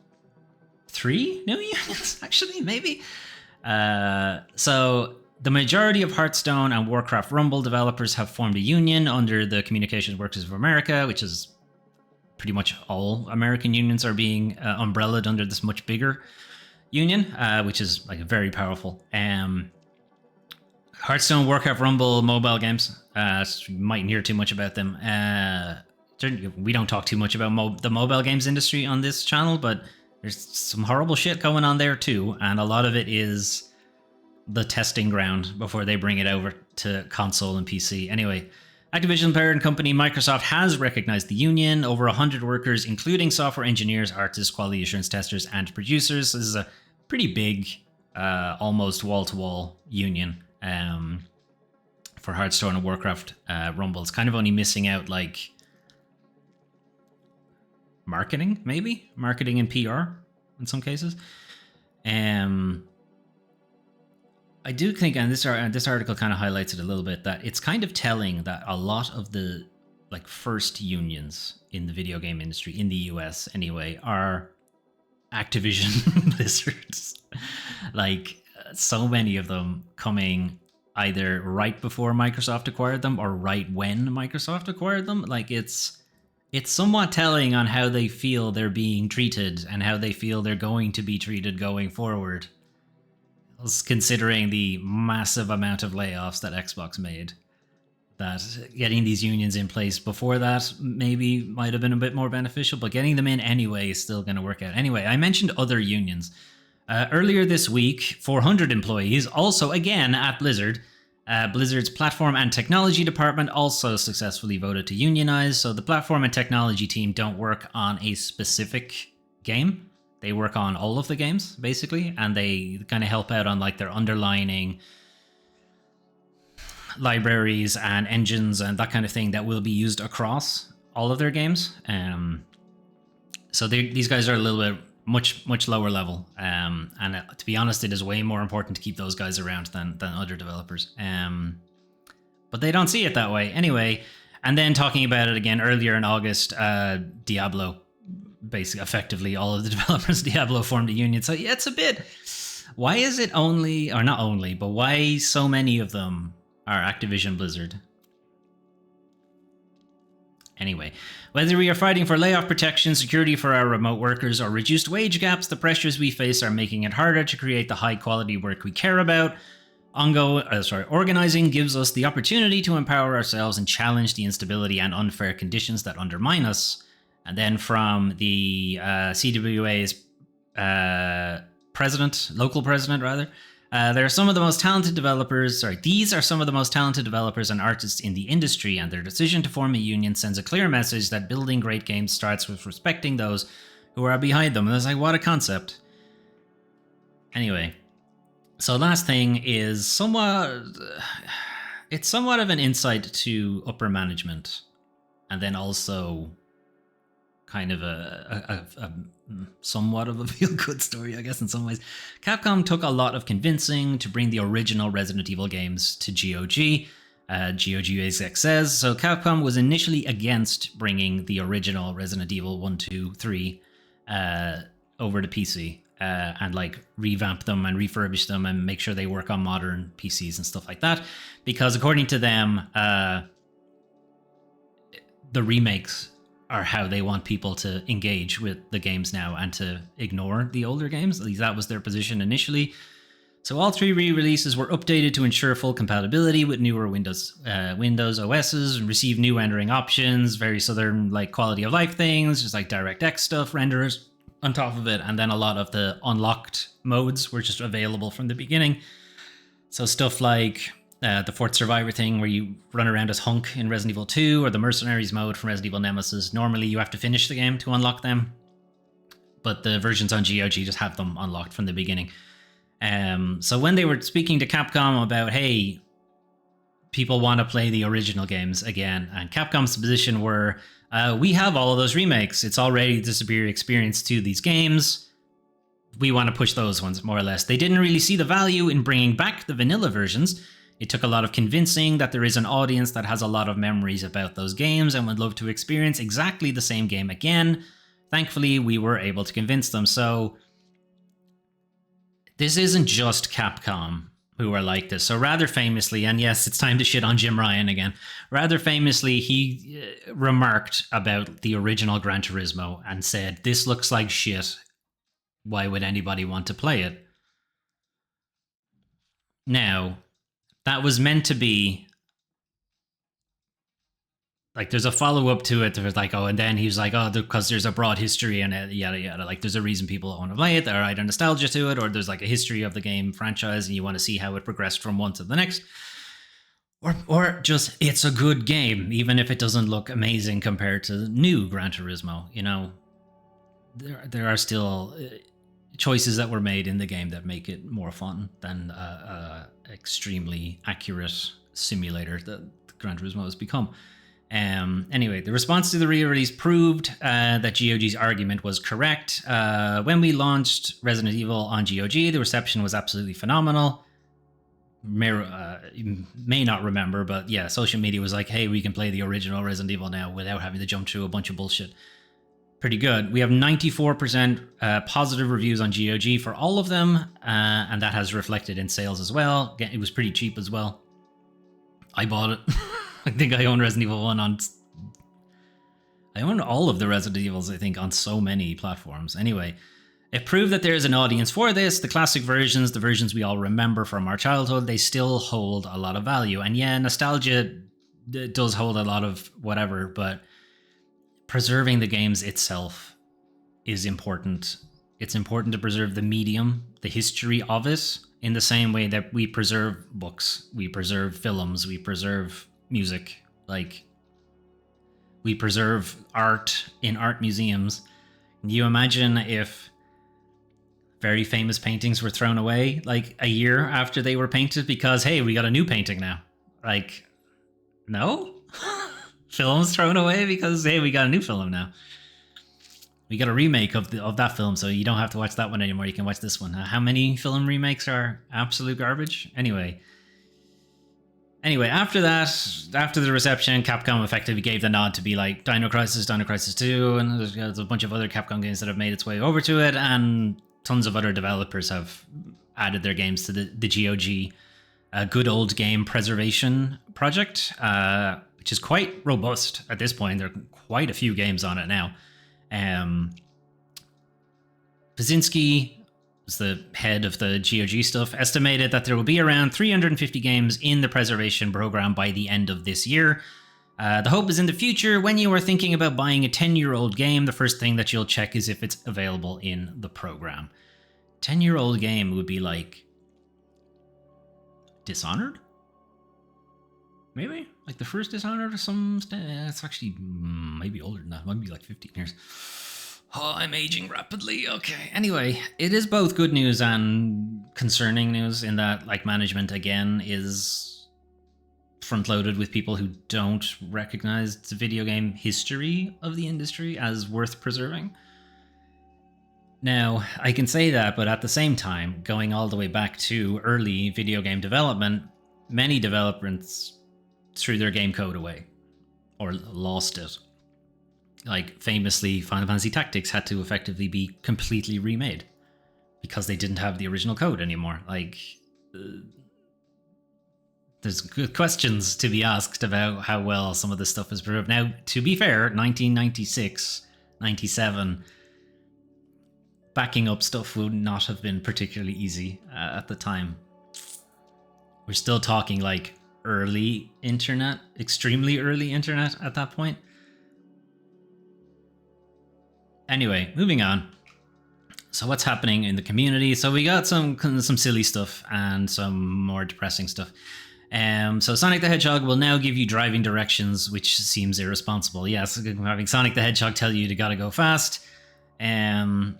3 new unions, actually, maybe. So the majority of Hearthstone and Warcraft Rumble developers have formed a union under the Communications Workers of America, which is pretty much all American unions are being umbrellaed under this much bigger union, which is like very powerful. Hearthstone, Warcraft, Rumble, mobile games. You mightn't hear too much about them. We don't talk too much about the mobile games industry on this channel, but there's some horrible shit going on there too, and a lot of it is the testing ground before they bring it over to console and PC. Anyway, Activision parent company Microsoft has recognized the union. Over 100 workers, including software engineers, artists, quality assurance testers, and producers. This is a pretty big, almost wall-to-wall union for Hearthstone and Warcraft Rumble. It's kind of only missing out like marketing, maybe? Marketing and PR in some cases. I do think, and this article kind of highlights it a little bit, that it's kind of telling that a lot of the like first unions in the video game industry in the US anyway are Activision Blizzards. Like so many of them coming either right before Microsoft acquired them or right when Microsoft acquired them. Like it's somewhat telling on how they feel they're being treated and how they feel they're going to be treated going forward, considering the massive amount of layoffs that Xbox made. That getting these unions in place before that maybe might have been a bit more beneficial, but getting them in anyway is still going to work out. Anyway, I mentioned other unions. Earlier this week, 400 employees, also again at Blizzard, Blizzard's platform and technology department also successfully voted to unionize. So the platform and technology team don't work on a specific game. They work on all of the games, basically, and they kind of help out on like their underlining libraries and engines and that kind of thing that will be used across all of their games. So these guys are a little bit much lower level, and to be honest, it is way more important to keep those guys around than other developers. But they don't see it that way anyway. And then talking about it again earlier in August, Diablo. Basically, effectively, all of the developers of Diablo formed a union. So yeah, it's a bit... Why is it only... Or not only, but why so many of them are Activision Blizzard? Anyway, whether we are fighting for layoff protection, security for our remote workers, or reduced wage gaps, the pressures we face are making it harder to create the high-quality work we care about. Organizing gives us the opportunity to empower ourselves and challenge the instability and unfair conditions that undermine us. And then from the CWA's local president, there are some of the most talented developers. These are some of the most talented developers and artists in the industry, and their decision to form a union sends a clear message that building great games starts with respecting those who are behind them. And it's like, what a concept. Anyway, so last thing is somewhat of an insight to upper management, and then also kind of a somewhat of a feel-good story, I guess, in some ways. Capcom took a lot of convincing to bring the original Resident Evil games to GOG. GOG exec says, so Capcom was initially against bringing the original Resident Evil 1, 2, 3 over to PC and like revamp them and refurbish them and make sure they work on modern PCs and stuff like that. Because according to them, the remakes are how they want people to engage with the games now and to ignore the older games. At least that was their position initially. So all 3 re-releases were updated to ensure full compatibility with newer Windows OSs and receive new rendering options, very southern like quality of life things, just like DirectX stuff, renderers, on top of it, and then a lot of the unlocked modes were just available from the beginning. So stuff like the Fourth Survivor thing, where you run around as Hunk in Resident Evil 2, or the Mercenaries mode from Resident Evil Nemesis. Normally you have to finish the game to unlock them, but the versions on GOG just have them unlocked from the beginning. So when they were speaking to Capcom about, hey, people want to play the original games again, and Capcom's position were, we have all of those remakes. It's already the superior experience to these games. We want to push those ones, more or less. They didn't really see the value in bringing back the vanilla versions. It took a lot of convincing that there is an audience that has a lot of memories about those games and would love to experience exactly the same game again. Thankfully, we were able to convince them. So this isn't just Capcom who are like this. So rather famously, and yes, it's time to shit on Jim Ryan again, rather famously, he remarked about the original Gran Turismo and said, this looks like shit. Why would anybody want to play it? Now, that was meant to be like, there's a follow-up to it. There was like, oh, and then he was like, oh, because there's a broad history and yada yada. Like, there's a reason people want to play it. There are either nostalgia to it, or there's like a history of the game franchise, and you want to see how it progressed from one to the next, or just it's a good game, even if it doesn't look amazing compared to new Gran Turismo. You know, there are still choices that were made in the game that make it more fun than extremely accurate simulator that Gran Turismo has become. Anyway, the response to the re-release proved that GOG's argument was correct. When we launched Resident Evil on GOG, the reception was absolutely phenomenal. You may not remember, but yeah, social media was like, hey, we can play the original Resident Evil now without having to jump through a bunch of bullshit. Pretty good. We have 94% positive reviews on GOG for all of them, and that has reflected in sales as well. It was pretty cheap as well. I bought it. I think I own Resident Evil 1 on... I own all of the Resident Evils, I think, on so many platforms. Anyway, it proved that there is an audience for this. The classic versions, the versions we all remember from our childhood, they still hold a lot of value. And yeah, nostalgia does hold a lot of whatever, but preserving the games itself is important. It's important to preserve the medium, the history of it, in the same way that we preserve books, we preserve films, we preserve music, like we preserve art in art museums. Can you imagine if very famous paintings were thrown away like a year after they were painted because, hey, we got a new painting now? Like, no? Films thrown away because, hey, we got a new film now. We got a remake of that film, so you don't have to watch that one anymore. You can watch this one. How many film remakes are absolute garbage? Anyway, after that, after the reception, Capcom effectively gave the nod to be like Dino Crisis 2, and there's a bunch of other Capcom games that have made its way over to it, and tons of other developers have added their games to the GOG Good Old Game Preservation Project, which is quite robust at this point. There are quite a few games on it now. Pazinski, is the head of the GOG stuff, estimated that there will be around 350 games in the preservation program by the end of this year. The hope is in the future, when you are thinking about buying a 10-year-old game, the first thing that you'll check is if it's available in the program. 10-year-old game would be like Dishonored? Maybe? Like the first Dishonored or some... It's actually maybe older than that. It might be like 15 years. Oh, I'm aging rapidly. Okay. Anyway, it is both good news and concerning news in that, like, management, again, is front-loaded with people who don't recognize the video game history of the industry as worth preserving. Now, I can say that, but at the same time, going all the way back to early video game development, many developers threw their game code away or lost it. Like, famously, Final Fantasy Tactics had to effectively be completely remade because they didn't have the original code anymore. Like, there's good questions to be asked about how well some of this stuff is preserved. Now, to be fair, 1996, 97, backing up stuff would not have been particularly easy at the time. We're still talking, like, early internet, extremely early internet at that point. Anyway, moving on. So what's happening in the community? So we got some silly stuff and some more depressing stuff. So Sonic the Hedgehog will now give you driving directions, which seems irresponsible. Yes, having Sonic the Hedgehog tell you gotta go fast. I don't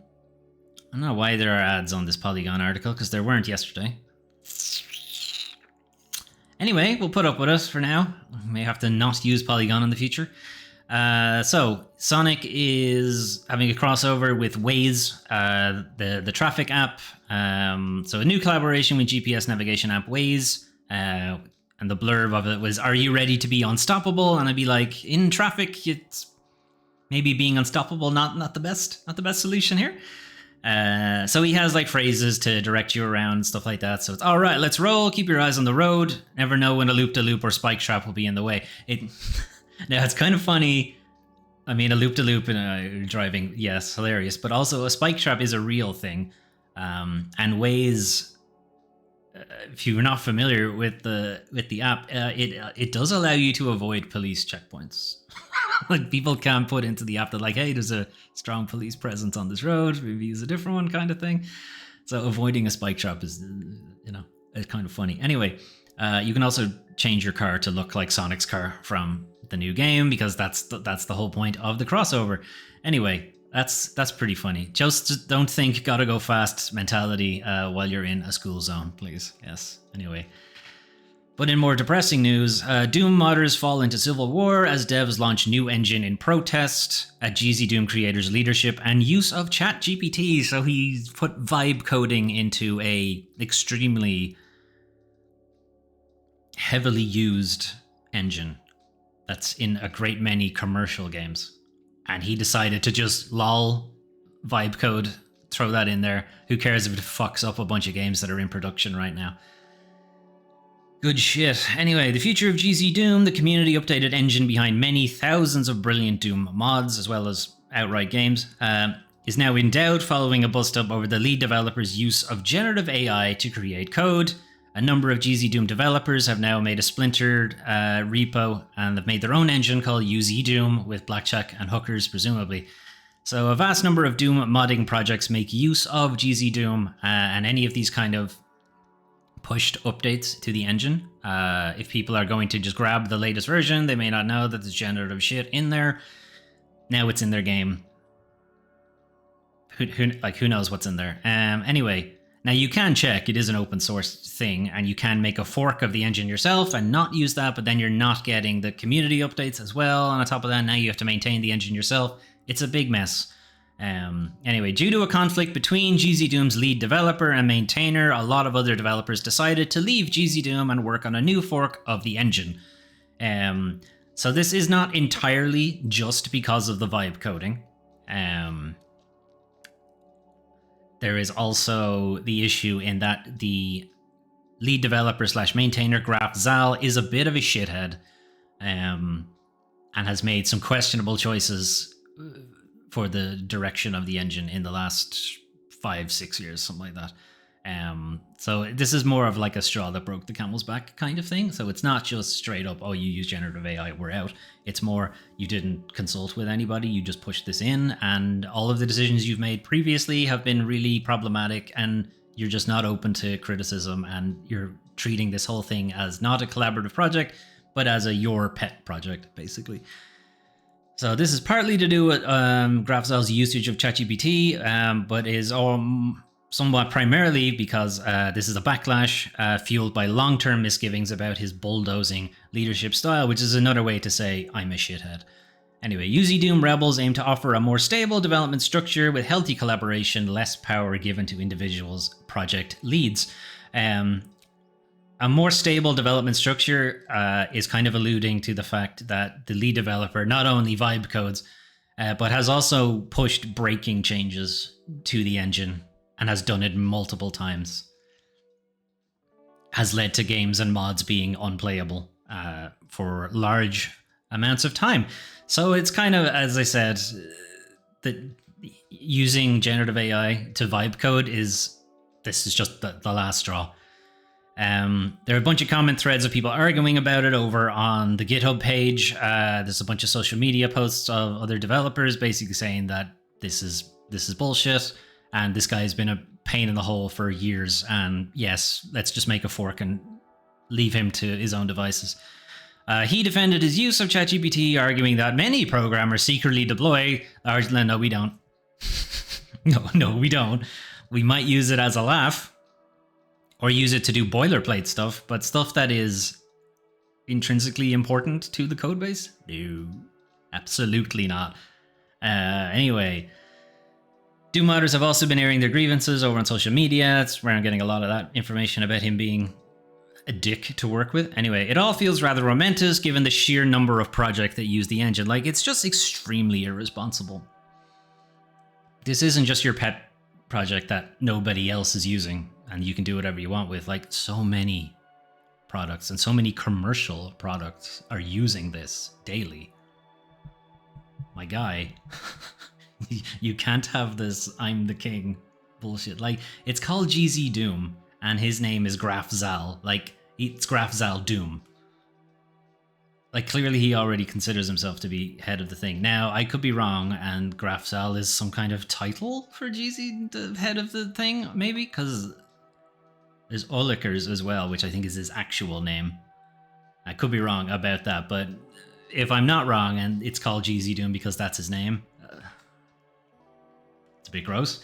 know why there are ads on this Polygon article, because there weren't yesterday. Anyway, we'll put up with it for now. We may have to not use Polygon in the future. So Sonic is having a crossover with Waze, the traffic app. So a new collaboration with GPS navigation app Waze. And the blurb of it was, "Are you ready to be unstoppable?" And I'd be like, in traffic, it's maybe being unstoppable not the best solution here. So he has like phrases to direct you around, stuff like that. So it's, "All right, let's roll. Keep your eyes on the road. Never know when a loop-de-loop or spike trap will be in the way." Now, it's kind of funny. I mean, a loop-de-loop in driving, yes, hilarious. But also, a spike trap is a real thing. And Waze, if you're not familiar with the app, it does allow you to avoid police checkpoints. Like, people can put into the app that, like, hey, there's a strong police presence on this road. Maybe use a different one, kind of thing. So avoiding a spike trap is, it's kind of funny. Anyway, you can also change your car to look like Sonic's car from the new game, because that's the whole point of the crossover. Anyway, that's pretty funny. Just don't think gotta go fast mentality while you're in a school zone, please. Yes. Anyway. But in more depressing news, Doom modders fall into civil war as devs launch new engine in protest at GZ Doom creators' leadership and use of ChatGPT. So he's put vibe coding into a extremely heavily used engine that's in a great many commercial games. And he decided to just lol vibe code, throw that in there. Who cares if it fucks up a bunch of games that are in production right now? Good shit. Anyway, the future of GZ Doom, the community updated engine behind many thousands of brilliant Doom mods, as well as outright games, is now in doubt following a bust-up over the lead developer's use of generative AI to create code. A number of GZ Doom developers have now made a splintered repo and have made their own engine called UZ Doom with blackjack and hookers, presumably. So a vast number of Doom modding projects make use of GZ Doom, and any of these kind of pushed updates to the engine. If people are going to just grab the latest version, they may not know that there's generative shit in there. Now it's in their game. Who knows what's in there? Anyway, now you can check, it is an open source thing, and you can make a fork of the engine yourself and not use that, but then you're not getting the community updates as well. And on top of that, now you have to maintain the engine yourself. It's a big mess. Anyway, due to a conflict between GZ Doom's lead developer and maintainer, a lot of other developers decided to leave GZ Doom and work on a new fork of the engine. So this is not entirely just because of the vibe coding. There is also the issue in that the lead developer / maintainer, Graf Zal, is a bit of a shithead, and has made some questionable choices for the direction of the engine in the last 5-6 years, something like that. So this is more of like a straw that broke the camel's back kind of thing. So it's not just straight up, oh, you use generative AI, we're out. It's more, you didn't consult with anybody, you just pushed this in, and all of the decisions you've made previously have been really problematic, and you're just not open to criticism, and you're treating this whole thing as not a collaborative project, but as your pet project, basically. So this is partly to do with GraphZal's usage of ChatGPT, but is somewhat primarily because this is a backlash fueled by long-term misgivings about his bulldozing leadership style, which is another way to say, I'm a shithead. Anyway, UZ Doom Rebels aim to offer a more stable development structure with healthy collaboration, less power given to individuals' project leads. A more stable development structure is kind of alluding to the fact that the lead developer not only vibe codes, but has also pushed breaking changes to the engine and has done it multiple times. Has led to games and mods being unplayable for large amounts of time. So it's kind of, as I said, that using generative AI to vibe code this is just the last straw. There are a bunch of comment threads of people arguing about it over on the GitHub page. There's a bunch of social media posts of other developers basically saying that this is bullshit. And this guy has been a pain in the hole for years. And yes, let's just make a fork and leave him to his own devices. He defended his use of ChatGPT, arguing that many programmers secretly deploy large... No, we don't. No, we don't. We might use it as a laugh or use it to do boilerplate stuff, but stuff that is intrinsically important to the codebase? No, absolutely not. Anyway, Doom modders have also been airing their grievances over on social media. It's where I'm getting a lot of that information about him being a dick to work with. Anyway, it all feels rather momentous given the sheer number of projects that use the engine. Like, it's just extremely irresponsible. This isn't just your pet project that nobody else is using and you can do whatever you want with. Like, so many products and so many commercial products are using this daily. My guy, you can't have this I'm the king bullshit. Like, it's called GZ Doom and his name is Graf Zal. Like, it's Graf Zal Doom. Like, clearly he already considers himself to be head of the thing. Now, I could be wrong, and Graf Zal is some kind of title for GZ, the head of the thing, maybe? Because there's Olikers as well, which I think is his actual name. I could be wrong about that, but if I'm not wrong, and it's called GZ Doom because that's his name, it's a bit gross.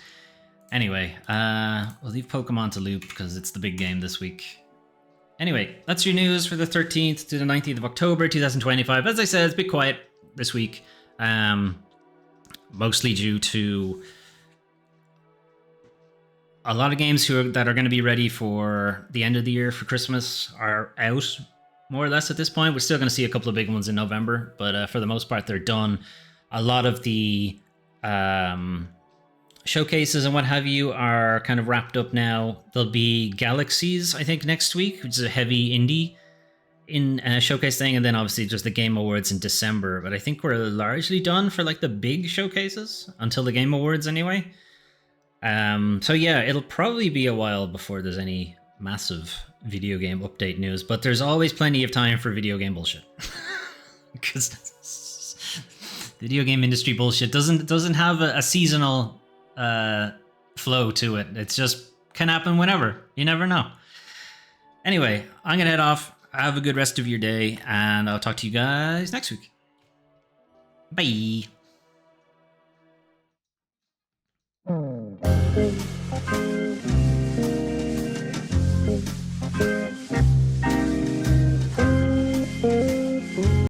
Anyway, we'll leave Pokemon to loop because it's the big game this week. Anyway, that's your news for the 13th to the 19th of October 2025. As I said, it's a bit quiet this week, mostly due to a lot of games that are going to be ready for the end of the year for Christmas are out, more or less at this point. We're still going to see a couple of big ones in November, but for the most part, they're done. A lot of the showcases and what have you are kind of wrapped up now. There'll be Galaxies, I think, next week, which is a heavy indie showcase thing, and then obviously just the Game Awards in December. But I think we're largely done for like the big showcases until the Game Awards anyway. So yeah, it'll probably be a while before there's any massive video game update news, but there's always plenty of time for video game bullshit. Because video game industry bullshit doesn't have a seasonal flow to it. It's just can happen whenever. You never know. Anyway, I'm gonna head off. Have a good rest of your day, and I'll talk to you guys next week. Bye.